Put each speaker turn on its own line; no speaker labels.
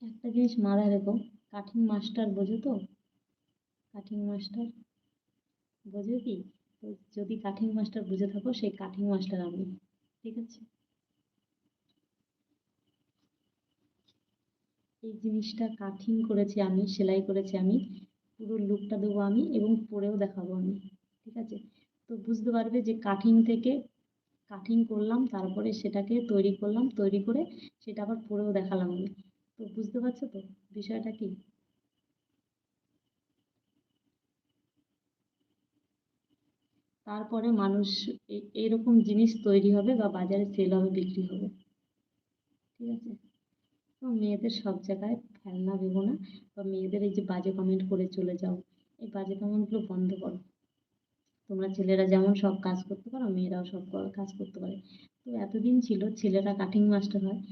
একটা জিনিস মাথায় রেখো, কাটিং মাস্টার বোঝো তো? কাটিং মাস্টার বোঝো কি? তো যদি কাটিং মাস্টার বুঝে থাকো, সেই কাটিং মাস্টার আমি। ঠিক আছে? এই জিনিসটা কাটিং করেছি আমি, সেলাই করেছি আমি, পুরো লুকটা দেবো আমি এবং পরেও দেখাবো আমি। ঠিক আছে? তো বুঝতে পারবে যে কাটিং থেকে কাটিং করলাম, তারপরে সেটাকে তৈরি করলাম, তৈরি করে সেটা আবার পরেও দেখালাম আমি। তো বুঝতে পারছো তো বিষয়টা কি? তারপরে মানুষ এরকম জিনিস তৈরি হবে বা বাজারে সেল হবে, বিক্রি হবে। ঠিক আছে? তো মেয়েদের সব জায়গায় ফেলনা দেবো না, বা মেয়েদের এই যে বাজে কমেন্ট করে চলে যাও, এই বাজে কমেন্টগুলো বন্ধ করো। তোমরা ছেলেরা যেমন সব কাজ করতে পারো, মেয়েরাও সব কাজ করতে পারে। তো এতদিন ছিল ছেলেরা কাটিং মাস্টার হয়,